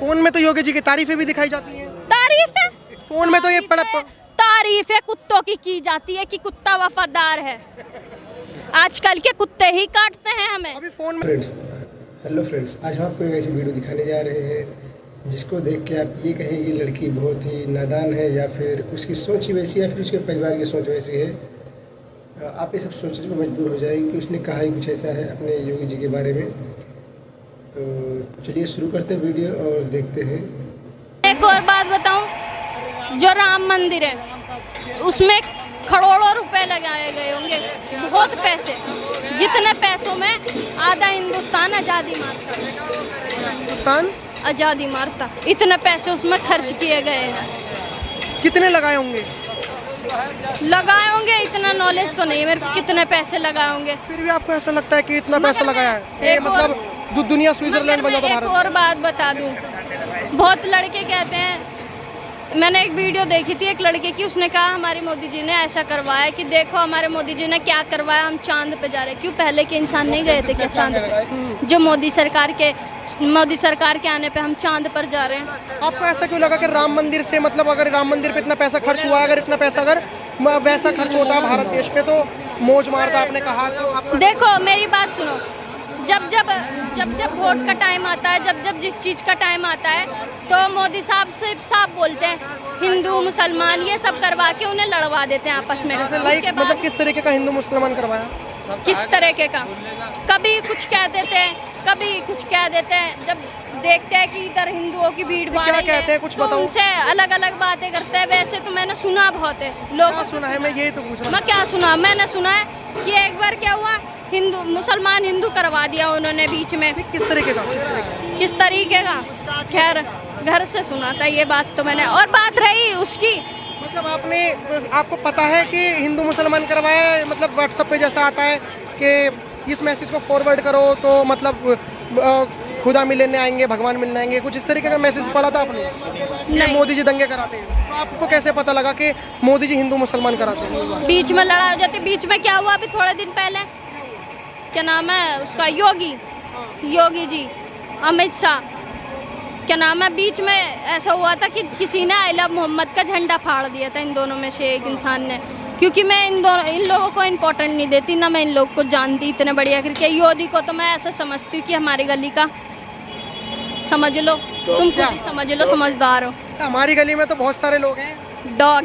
Phone में तो योगी जी की तारीफें भी दिखाई जाती हैं। तारीफ है फोन में तो ये तारीफ है कुत्तों की जाती है कि कुत्ता वफादार है। आजकल के कुत्ते ही काटते हैं हमें। अभी फोन में हेलो फ्रेंड्स, आज हम आपको एक ऐसी वीडियो दिखाने जा रहे हैं जिसको देख के आप ये कहें ये लड़की बहुत ही नादान है या फिर उसकी सोच ही वैसी है या फिर उसके परिवार की सोच वैसी है। आप ये सब सोचने पर मजबूर हो जाएंगे कि उसने कहा ही कुछ ऐसा है अपने योगी जी के बारे में। तो चलिए शुरू करते हैं वीडियो और देखते हैं। एक और बात बताऊं, जो राम मंदिर है उसमें करोड़ों रुपए लगाए गए होंगे, बहुत पैसे। जितने पैसों में आधा हिंदुस्तान आज़ादी मारता, हिंदुस्तान आज़ादी मारता, इतने पैसे उसमें खर्च किए गए हैं। कितने लगाए होंगे? लगाए होंगे, इतना नॉलेज तो नहीं मेरे को कितने पैसे लगाए होंगे। फिर भी आपको ऐसा लगता है कि इतना पैसा लगाया है? ये एक मतलब दुनिया स्विट्जरलैंड बन जाता एक भारत। और बात बता दूं, बहुत लड़के कहते हैं, मैंने एक वीडियो देखी थी एक लड़के की, उसने कहा हमारे मोदी जी ने ऐसा करवाया कि देखो हमारे मोदी जी ने क्या करवाया, हम चांद पे जा रहे हैं। क्यों पहले के इंसान नहीं गए थे क्या चांद पे? जो मोदी सरकार के आने पे हम चांद पर जा रहे हैं। आपको ऐसा क्यों लगा कि राम मंदिर से मतलब अगर राम मंदिर पे इतना पैसा खर्च हुआ, अगर इतना पैसा अगर वैसा खर्च होता है भारत देश पे तो मौज मारता, आपने कहा तो आपको... देखो मेरी बात सुनो, जब वोट का टाइम आता है, जब जिस चीज़ का टाइम आता है तो मोदी साहब से साफ बोलते हैं हिंदू मुसलमान ये सब करवा के उन्हें लड़वा देते हैं आपस में। मतलब किस तरीके का हिंदू मुसलमान करवाया? किस तरीके का? कभी कुछ कह देते हैं, कभी कुछ कह देते हैं। जब देखते हैं कि इधर हिंदुओं की भीड़ भाड़ क्या कहते हैं कुछ तो बताओ। उनसे अलग अलग बातें करते हैं। वैसे तो मैंने सुना बहुत है, लोगों सुना है, मैं यही तो पूछ रहा हूँ। मैं क्या सुना, मैंने सुना है कि एक बार क्या हुआ, हिंदू मुसलमान हिंदू करवा दिया उन्होंने बीच में। किस तरीके का? किस तरीके का? खैर घर से सुना था ये बात तो मैंने। और बात रही उसकी, मतलब आपको पता है कि हिंदू मुसलमान करवाया, मतलब व्हाट्सएप पे जैसा आता है कि इस मैसेज को फॉरवर्ड करो तो मतलब खुदा मिलने आएंगे, भगवान मिलने आएंगे, कुछ इस तरीके का मैसेज पढ़ा था आपने? नहीं। मोदी जी दंगे कराते हैं, तो आपको कैसे पता लगा कि मोदी जी हिंदू मुसलमान कराते हैं? बीच में लड़ाई हो जाती। बीच में क्या हुआ अभी थोड़े दिन पहले, क्या नाम है उसका, योगी जी, अमित शाह, क्या नाम है, बीच में ऐसा हुआ था कि किसी ने आई लव मोहम्मद का झंडा फाड़ दिया था इन दोनों में से एक इंसान ने। क्योंकि मैं इन लोगों को इम्पोर्टेंट नहीं देती, ना मैं इन लोगों को जानती इतने बढ़िया करके। योगी को तो मैं ऐसा समझती हूँ कि हमारी गली का, समझ लो तुम खुद ही समझ लो, समझदार हो। हमारी गली में तो बहुत सारे लोग हैं। डॉग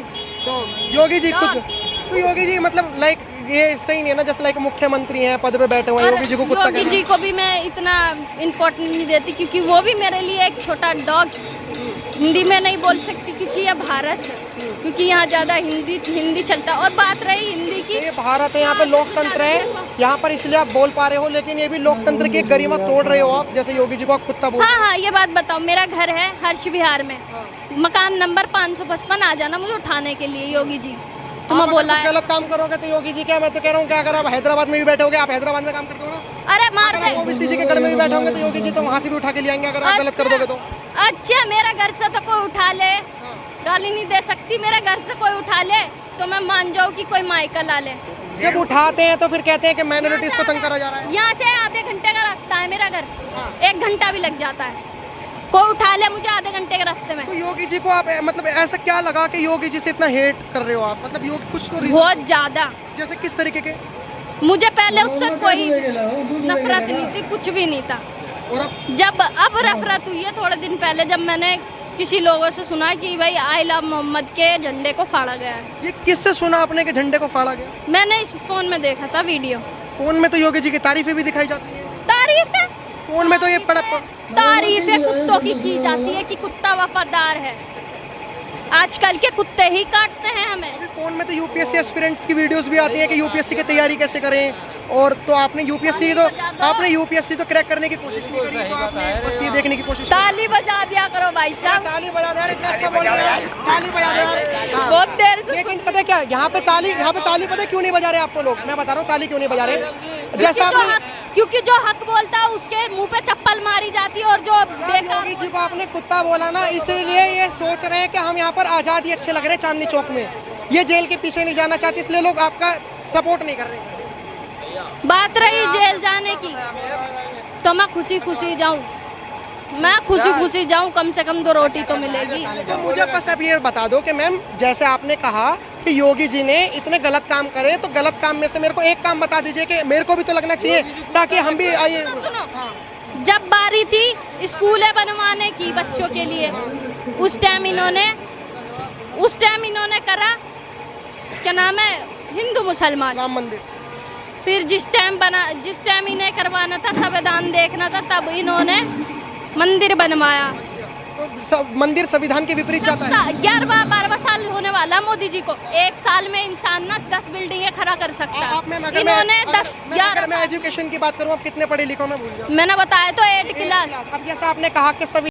योगी जी खुद तो योगी जी मतलब लाइक ये सही नहीं है ना, जैसे लाइक मुख्यमंत्री हैं, पद पे बैठे हुए हैं, योगी जी को कुत्ता कहना। योगी जी को भी मैं इतना इम्पोर्टेंट नहीं देती क्योंकि वो भी मेरे लिए एक छोटा डॉग। हिंदी में नहीं बोल सकती क्योंकि यह भारत है, क्योंकि यहाँ ज़्यादा हिंदी चलता है। और बात रही हिंदी की, ये भारत है, यहाँ पे लोकतंत्र है, यहाँ पर इसलिए आप बोल पा रहे हो, लेकिन ये भी लोकतंत्र की गरिमा तोड़ रहे हो आप, जैसे योगी जी को आप कुत्ता बोल। हाँ, ये बात बताओ, मेरा घर है हर्ष विहार में, मकान नंबर 555, आ जाना मुझे उठाने के लिए। योगी जी तुम्हें बोला है गलत काम करोगे तो योगी जी क्या, मैं तो कह रहा हूँ, क्या अगर आप हैदराबाद में भी बैठे होगे, आप हैदराबाद में काम करते हो ना, अरे मार दे। ओबीसी जी के गढ़ में भी बैठे होंगे तो योगी जी तो वहाँ से भी उठा के ले आएंगे अगर आप गलत कर दोगे तो। अच्छा, मेरा घर से तो कोई उठा ले, गाली नहीं दे सकती। मेरे घर से कोई उठा ले तो मैं मान जाऊँ कि कोई माइका ला ले। जब उठाते हैं तो फिर कहते हैं कि माइनॉरिटीज को तंग करा जा रहा है। यहाँ से आधे घंटे का रास्ता है मेरा घर, 1 घंटा भी लग जाता है। कोई उठा ले मुझे आधे घंटे के रास्ते में। तो योगी जी को आप मतलब ऐसा क्या लगा कि योगी जी से इतना हेट कर रहे हो आप? मतलब योगी कुछ तो बहुत ज्यादा। जैसे किस तरीके के? मुझे पहले उससे कोई नफरत नहीं थी, कुछ भी नहीं था। और अब नफरत हुई है थोड़े दिन पहले, जब मैंने किसी लोगों से सुना कि भाई आई लव मोहम्मद के झंडे को फाड़ा गया है। ये किससे सुना आपने कि झंडे को फाड़ा गया? मैंने इस फोन में देखा था वीडियो। फोन में तो योगी जी की तारीफें भी दिखाई जाती है। तारीफ है फोन में तो ये तारीफ है कुत्तों की जाती है कि कुत्ता वफादार है। आजकल के कुत्ते ही काटते हैं हमें। अभी फोन में तो यूपीएससी एस्पिरेंट्स की वीडियोस भी आती है कि यूपीएससी की तैयारी कैसे करें, और तो आपने यूपीएससी तो क्रैक करने की कोशिश नहीं करी, तो आपने बस ये देखने की कोशिश। ताली बजा दिया करो भाई साहब, ताली बजा दे यार, इतना अच्छा बोल रहे हैं, ताली बजा दे यार। बहुत देर से। लेकिन पता है क्या, यहाँ पे ताली पता है क्यों नहीं बजा रहे आपको लोग? मैं बता रहा हूँ ताली क्यों नहीं बजा रहे। जैसा क्योंकि जो हक बोलता है उसके मुंह पे चप्पल मारी जाती है, और जो योगी जी को आपने कुत्ता बोला ना, इसीलिए ये सोच रहे हैं कि हम यहाँ पर आज़ादी अच्छे लग रहे हैं चांदनी चौक में, ये जेल के पीछे नहीं जाना चाहते, इसलिए लोग आपका सपोर्ट नहीं कर रहे। बात रही जेल जाने की, तो मैं खुशी खुशी जाऊं, मैं खुशी खुशी जाऊं, कम से कम 2 रोटी तो मिलेगी। तो मुझे बस अब ये बता दो कि मैम जैसे आपने कहा कि योगी जी ने इतने गलत काम करे, तो गलत काम में से मेरे को एक काम बता दीजिए कि मेरे को भी तो लगना चाहिए, ताकि हम भी आइए। सुनो, जब बारी थी स्कूलें बनवाने की बच्चों के लिए, उस टाइम इन्होंने करा, क्या नाम है, हिंदू मुसलमान। राम मंदिर फिर जिस टाइम इन्हें करवाना था, संविधान देखना था, तब इन्होंने मंदिर बनवाया। तो मंदिर संविधान के विपरीत जाता है। 11-12 साल होने वाला मोदी जी को, 1 साल में इंसान ना 10 बिल्डिंगें खड़ा कर सकता है। इन्होंने 10-11 मैं एजुकेशन की बात करूँ, अब कितने पढ़े लिखो मैं भूल जाऊँ। मैंने बताया तो 8 क्लास। अब जैसे आपने कहा कि